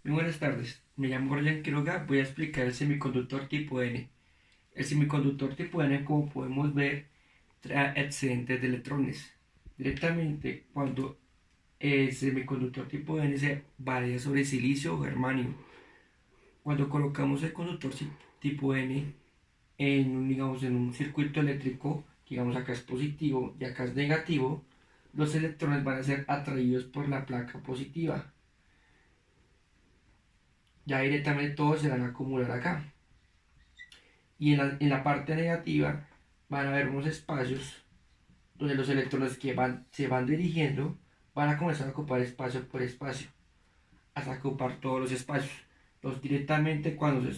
Muy buenas tardes, me llamo Ryan Quiroga, voy a explicar el semiconductor tipo N. El semiconductor tipo N, como podemos ver, trae excedentes de electrones. Directamente, cuando el semiconductor tipo N se varía sobre silicio o germanio, cuando colocamos el conductor tipo N digamos, en un circuito eléctrico, digamos acá es positivo y acá es negativo, los electrones van a ser atraídos por la placa positiva. Ya directamente todos se van a acumular acá. Y en la parte negativa van a haber unos espacios donde los electrones se van dirigiendo van a comenzar a ocupar espacio por espacio, hasta ocupar todos los espacios. Entonces directamente cuando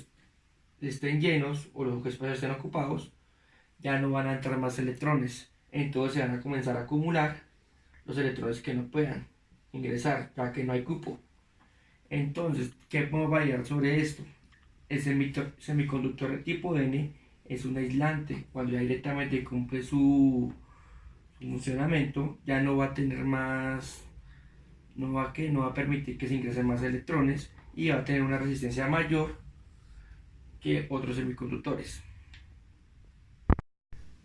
estén llenos o los espacios estén ocupados, ya no van a entrar más electrones. Entonces se van a comenzar a acumular los electrones que no puedan ingresar, ya que no hay cupo. Entonces, ¿qué podemos variar sobre esto? El semiconductor de tipo N es un aislante. Cuando ya directamente cumple su funcionamiento, ya no va a tener más, no va a permitir que se ingresen más electrones y va a tener una resistencia mayor que otros semiconductores.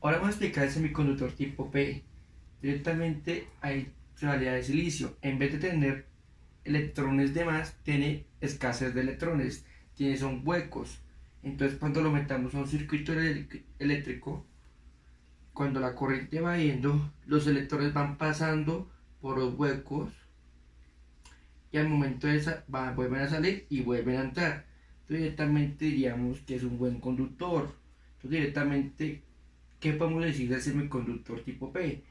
Ahora vamos a explicar el semiconductor tipo P. Directamente hay tonalidad de silicio. En vez de tener electrones de más, tiene escasez de electrones. Son huecos. Entonces cuando lo metamos a un circuito eléctrico, cuando la corriente va yendo, los electrones van pasando por los huecos y al momento de vuelven a salir y vuelven a entrar. Entonces directamente diríamos que es un buen conductor. Entonces directamente, ¿qué podemos decir del semiconductor tipo P?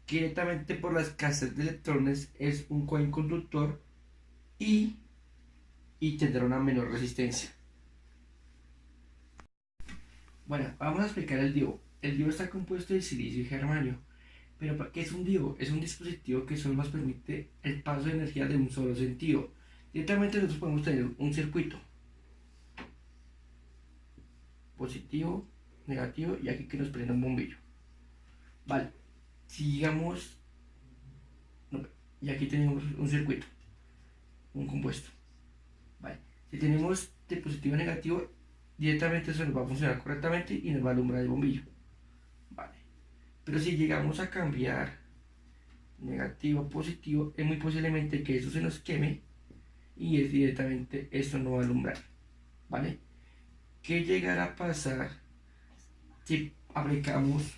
Que directamente por la escasez de electrones es un buen conductor y, y tendrá una menor resistencia. Bueno, vamos a explicar el DIO. El DIO está compuesto de silicio y germanio. Pero ¿qué es un DIO? Es un dispositivo que solo nos permite el paso de energía de un solo sentido. Directamente nosotros podemos tener un circuito positivo, negativo y aquí que nos prende un bombillo. Vale, si digamos, no, y aquí tenemos un circuito, un compuesto. Vale, si tenemos de positivo a negativo, directamente eso nos va a funcionar correctamente y nos va a alumbrar el bombillo. Vale, pero si llegamos a cambiar negativo a positivo, es muy posiblemente que eso se nos queme y es directamente esto no va a alumbrar, ¿vale? ¿Qué llegará a pasar si aplicamos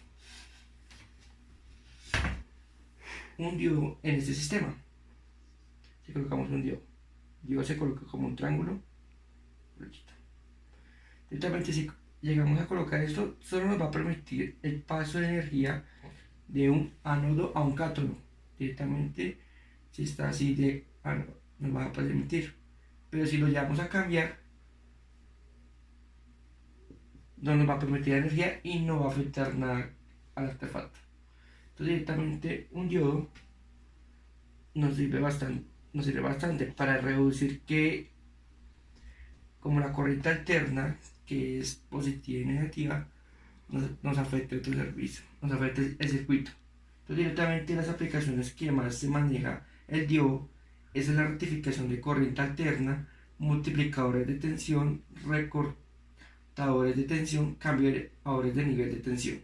un diodo en este sistema? Si colocamos un diodo, el diodo se coloca como un triángulo, directamente si llegamos a colocar esto, solo nos va a permitir el paso de energía de un ánodo a un cátodo. Directamente, si está así de ánodo, nos va a permitir. Pero si lo llevamos a cambiar, no nos va a permitir energía y no va a afectar nada al artefacto. Entonces directamente un diodo nos sirve bastante para reducir que como la corriente alterna, que es positiva y negativa, nos afecte otro servicio, nos afecte el circuito. Entonces directamente las aplicaciones que más se maneja el diodo es la rectificación de corriente alterna, multiplicadores de tensión, recortadores de tensión, cambiadores de nivel de tensión.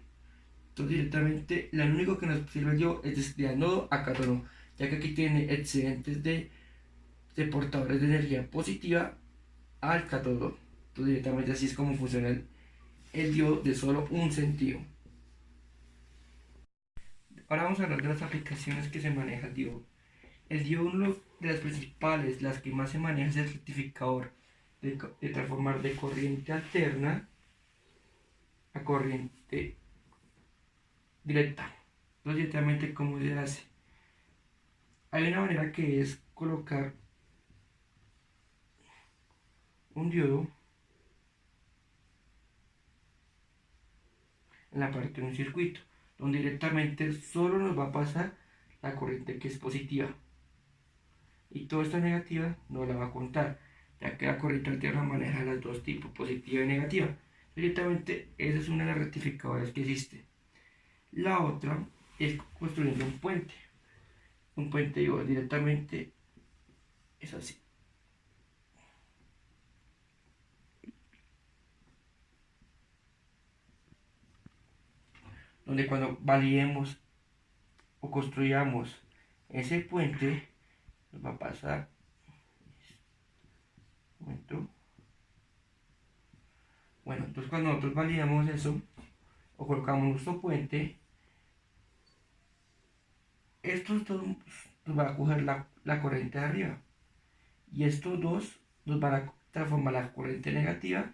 Entonces directamente lo único que nos sirve yo es de anodo a cátodo, ya que aquí tiene excedentes de portadores de energía positiva al cátodo. Entonces directamente así es como funciona el diodo de solo un sentido. Ahora vamos a hablar de las aplicaciones que se maneja el diodo. El diodo, una de las principales, las que más se maneja es el rectificador de transformar de corriente alterna a corriente directa. Entonces directamente cómo se hace. Hay una manera que es colocar un diodo en la parte de un circuito, donde directamente solo nos va a pasar la corriente que es positiva. Y toda esta negativa no la va a contar, ya que la corriente alterna maneja los dos tipos, positiva y negativa. Directamente, esa es una de las rectificadoras que existe. La otra es construyendo un puente. Un puente igual directamente es así. donde cuando validemos o construyamos ese puente, nos va a pasar. Un momento. Bueno, entonces cuando nosotros validamos eso o colocamos nuestro puente, estos dos nos van a coger la corriente de arriba y estos dos nos van a transformar la corriente negativa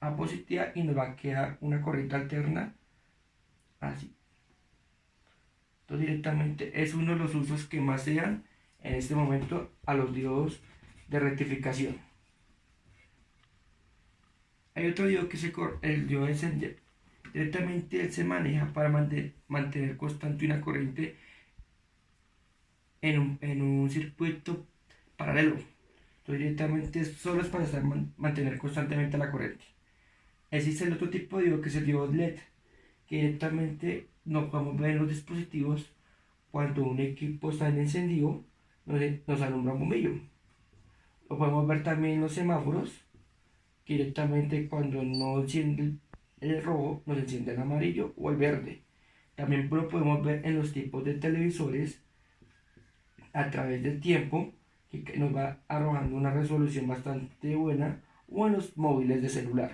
a positiva y nos va a quedar una corriente alterna así. Entonces directamente es uno de los usos que más se dan en este momento a los diodos de rectificación. Hay otro diodo que el diodo de Zener. Directamente él se maneja para mantener constante una corriente en un circuito paralelo. Entonces directamente solo es para mantener constantemente la corriente. Existe el otro tipo de diodo que es el diodo LED, que directamente no podemos ver en los dispositivos. Cuando un equipo está en encendido, nos alumbra un bombillo. Lo podemos ver también en los semáforos, que directamente cuando no enciende el rojo, nos enciende el amarillo o el verde. También lo podemos ver en los tipos de televisores a través del tiempo, que nos va arrojando una resolución bastante buena, o en los móviles de celular.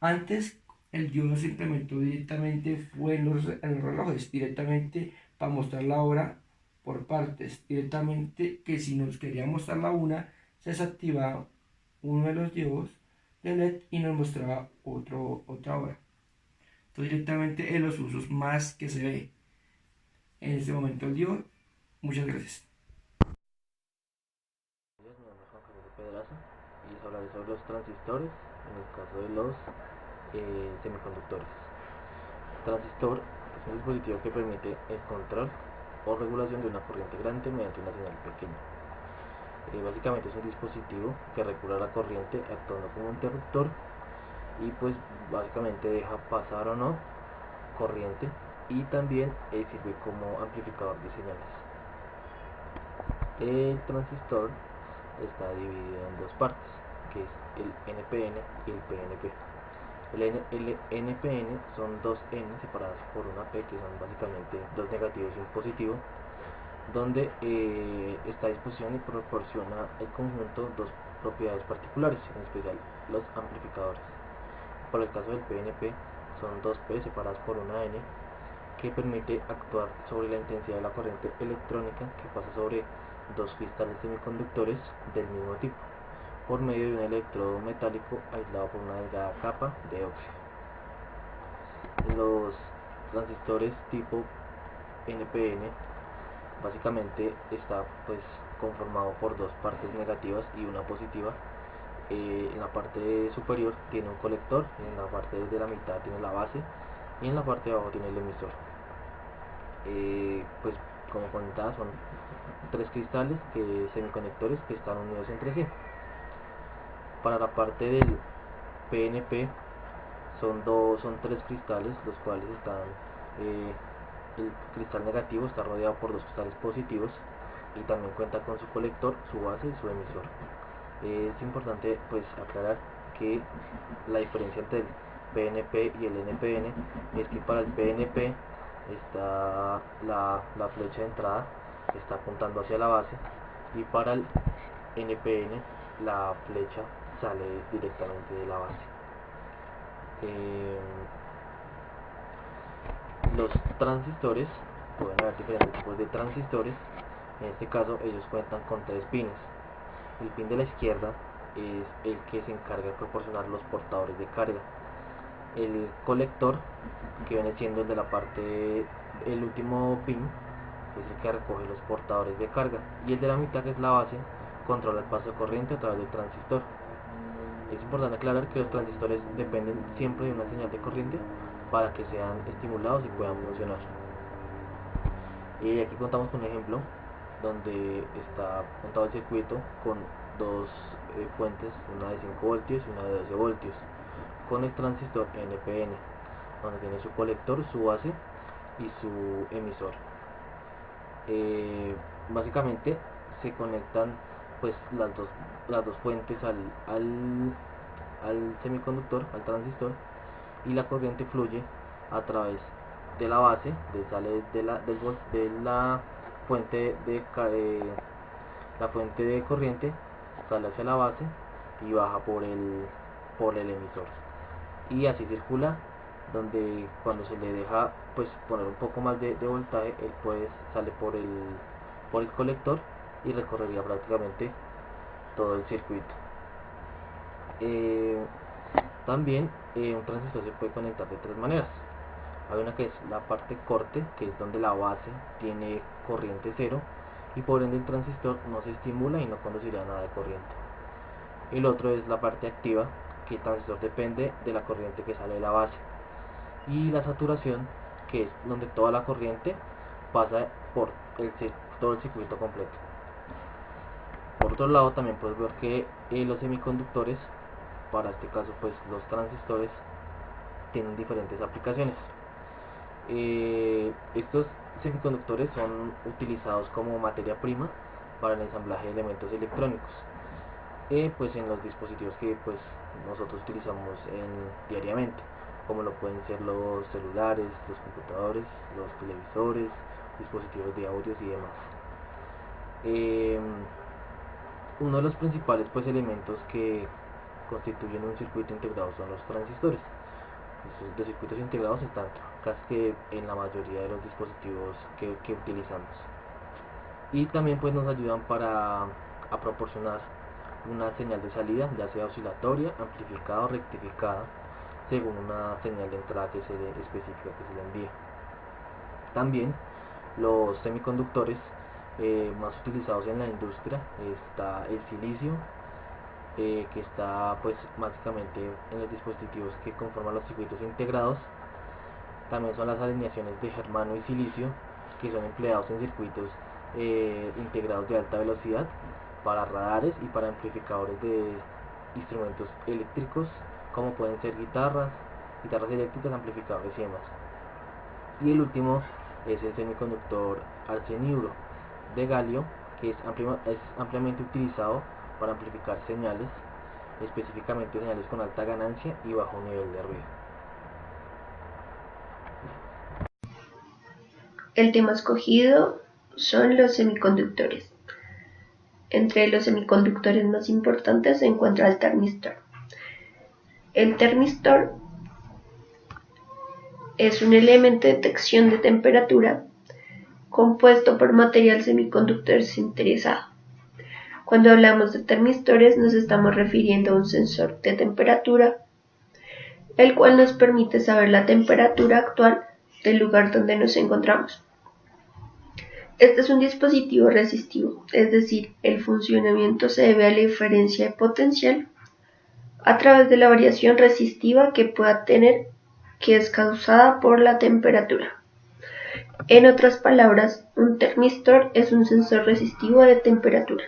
Antes el diodo se implementó directamente fue en los relojes, directamente para mostrar la hora por partes, directamente que si nos quería mostrar la una, se desactivaba uno de los diodos de LED y nos mostraba otra hora. Entonces directamente en los usos más que se ve en este momento el diodo. Muchas gracias. Mi nombre es Juan Carlos Pedraza y les hablaré sobre los transistores en el caso de los semiconductores. Transistor es un dispositivo que permite el control o regulación de una corriente grande mediante una señal pequeña. Básicamente es un dispositivo que regula la corriente actuando como interruptor y pues básicamente deja pasar o no corriente, y también sirve como amplificador de señales. El transistor está dividido en dos partes, que es el NPN y el PNP. El NPN son dos N separadas por una P, que son básicamente dos negativos y un positivo, donde esta disposición y proporciona al conjunto dos propiedades particulares, en especial los amplificadores. Por el caso del PNP, son dos P separadas por una N, que permite actuar sobre la intensidad de la corriente electrónica que pasa sobre dos cristales semiconductores del mismo tipo, por medio de un electrodo metálico aislado por una delgada capa de óxido. Los transistores tipo NPN básicamente está pues conformado por dos partes negativas y una positiva. En la parte superior tiene un colector, en la parte de la mitad tiene la base y en la parte de abajo tiene el emisor. Pues como comentaba, son tres cristales semiconductores que están unidos entre sí. Para la parte del PNP son tres cristales, los cuales el cristal negativo está rodeado por dos cristales positivos y también cuenta con su colector, su base y su emisor. Es importante pues aclarar que la diferencia entre el PNP y el NPN es que para el PNP está la flecha de entrada está apuntando hacia la base, y para el NPN la flecha sale directamente de la base. Los transistores, pueden haber diferentes tipos de transistores. En este caso ellos cuentan con tres pines. El pin de la izquierda es el que se encarga de proporcionar los portadores de carga. El colector, que viene siendo el de la parte, el último pin, es el que recoge los portadores de carga, y el de la mitad, que es la base, controla el paso de corriente a través del transistor. Es importante aclarar que los transistores dependen siempre de una señal de corriente para que sean estimulados y puedan funcionar. Y aquí contamos con un ejemplo donde está montado el circuito con dos fuentes, una de 5 voltios y una de 12 voltios, con el transistor NPN, donde tiene su colector, su base y su emisor. Básicamente se conectan pues las dos fuentes al semiconductor, al transistor, y la corriente fluye a través de la base, sale de la fuente la fuente de corriente, sale hacia la base y baja por el emisor, y así circula, donde cuando se le deja pues poner un poco más de voltaje, él pues sale por el colector y recorrería prácticamente todo el circuito. También un transistor se puede conectar de tres maneras. Hay una que es la parte corte, que es donde la base tiene corriente cero y por ende el transistor no se estimula y no conducirá nada de corriente. El otro es la parte activa, que el transistor depende de la corriente que sale de la base. Y la saturación, que es donde toda la corriente pasa por todo el circuito completo. Por otro lado, también puedes ver que los semiconductores, para este caso pues los transistores, tienen diferentes aplicaciones. Estos semiconductores son utilizados como materia prima para el ensamblaje de elementos electrónicos, pues en los dispositivos que pues nosotros utilizamos diariamente, como lo pueden ser los celulares, los computadores, los televisores, dispositivos de audio y demás. Uno de los principales pues elementos que constituyen un circuito integrado son los transistores. Los circuitos integrados están casi que en la mayoría de los dispositivos que utilizamos, y también pues nos ayudan a proporcionar una señal de salida, ya sea oscilatoria, amplificada o rectificada, según una señal de entrada específica que se le envía. También los semiconductores más utilizados en la industria está el silicio, que está pues básicamente en los dispositivos que conforman los circuitos integrados. También son las alineaciones de germanio y silicio, que son empleados en circuitos integrados de alta velocidad, para radares y para amplificadores de instrumentos eléctricos, como pueden ser guitarras eléctricas, amplificadores y demás. Y el último es el semiconductor arseniuro de galio, que es ampliamente utilizado para amplificar señales, específicamente señales con alta ganancia y bajo nivel de ruido. El tema escogido son los semiconductores. Entre los semiconductores más importantes se encuentra el termistor. El termistor es un elemento de detección de temperatura compuesto por material semiconductor sinterizado. Cuando hablamos de termistores nos estamos refiriendo a un sensor de temperatura, el cual nos permite saber la temperatura actual del lugar donde nos encontramos. Este es un dispositivo resistivo, es decir, el funcionamiento se debe a la diferencia de potencial a través de la variación resistiva que pueda tener, que es causada por la temperatura. En otras palabras, un termistor es un sensor resistivo de temperatura.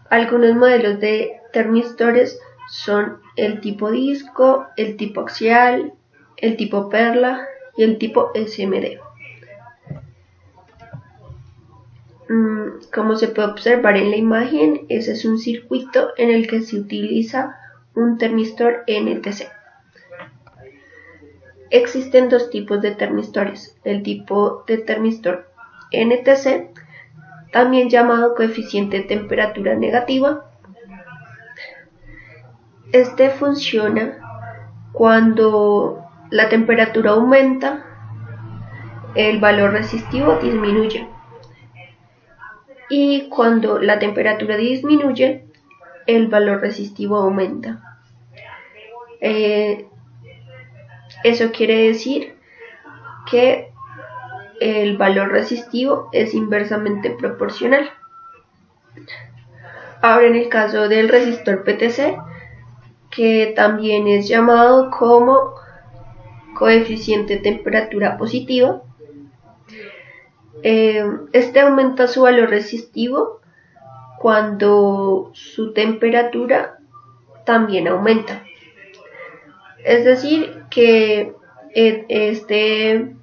Algunos modelos de termistores son el tipo disco, el tipo axial, el tipo perla y el tipo SMD. Como se puede observar en la imagen, ese es un circuito en el que se utiliza un termistor NTC. Existen dos tipos de termistores: el tipo de termistor NTC, también llamado coeficiente de temperatura negativa. Este funciona cuando la temperatura aumenta, el valor resistivo disminuye, y cuando la temperatura disminuye, el valor resistivo aumenta. Eso quiere decir que el valor resistivo es inversamente proporcional. Ahora, en el caso del resistor PTC, que también es llamado como coeficiente de temperatura positiva, este aumenta su valor resistivo cuando su temperatura también aumenta. Es decir, que este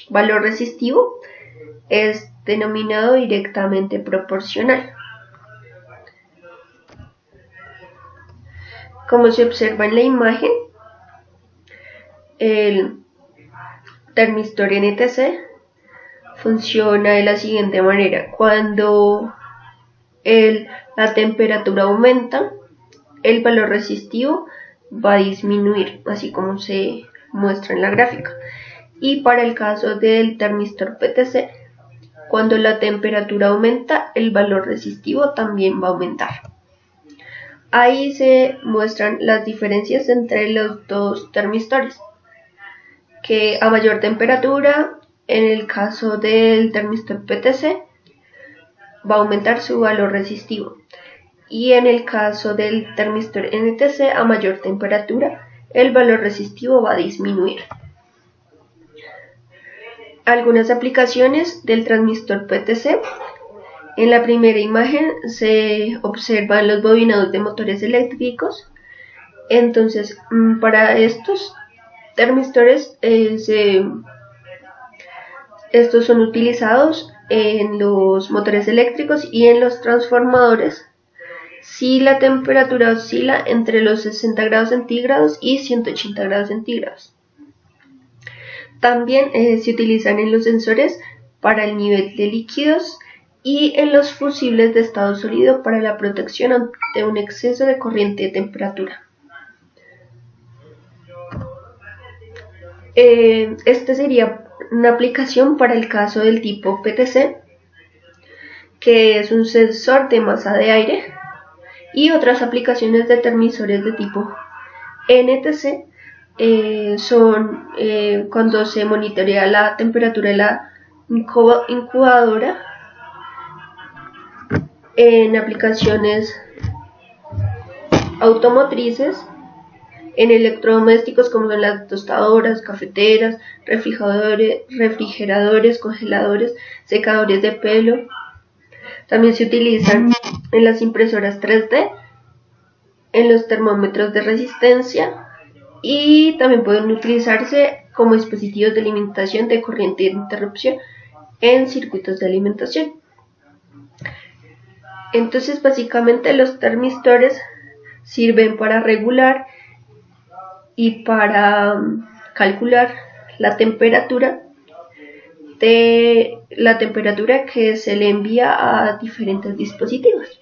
valor resistivo es denominado directamente proporcional. Como se observa en la imagen, El termistor NTC funciona de la siguiente manera. Cuando la temperatura aumenta, el valor resistivo va a disminuir, así como se muestra en la gráfica. Y para el caso del termistor PTC, cuando la temperatura aumenta, el valor resistivo también va a aumentar. Ahí se muestran las diferencias entre los dos termistores, que a mayor temperatura, en el caso del termistor PTC, va a aumentar su valor resistivo, y en el caso del termistor NTC, a mayor temperatura, el valor resistivo va a disminuir. Algunas aplicaciones del transmistor PTC. En la primera imagen se observan los bobinados de motores eléctricos. Entonces, para estos termistores, estos son utilizados en los motores eléctricos y en los transformadores si la temperatura oscila entre los 60 grados centígrados y 180 grados centígrados. También se utilizan en los sensores para el nivel de líquidos y en los fusibles de estado sólido para la protección ante un exceso de corriente de temperatura. Este sería una aplicación para el caso del tipo PTC, que es un sensor de masa de aire, y otras aplicaciones de termisores de tipo NTC son cuando se monitorea la temperatura de la incubadora, en aplicaciones automotrices, en electrodomésticos como en las tostadoras, cafeteras, refrigeradores, congeladores, secadores de pelo. También se utilizan en las impresoras 3D, en los termómetros de resistencia, y también pueden utilizarse como dispositivos de alimentación de corriente de interrupción en circuitos de alimentación. Entonces, básicamente los termistores sirven para regular y para calcular la temperatura que se le envía a diferentes dispositivos.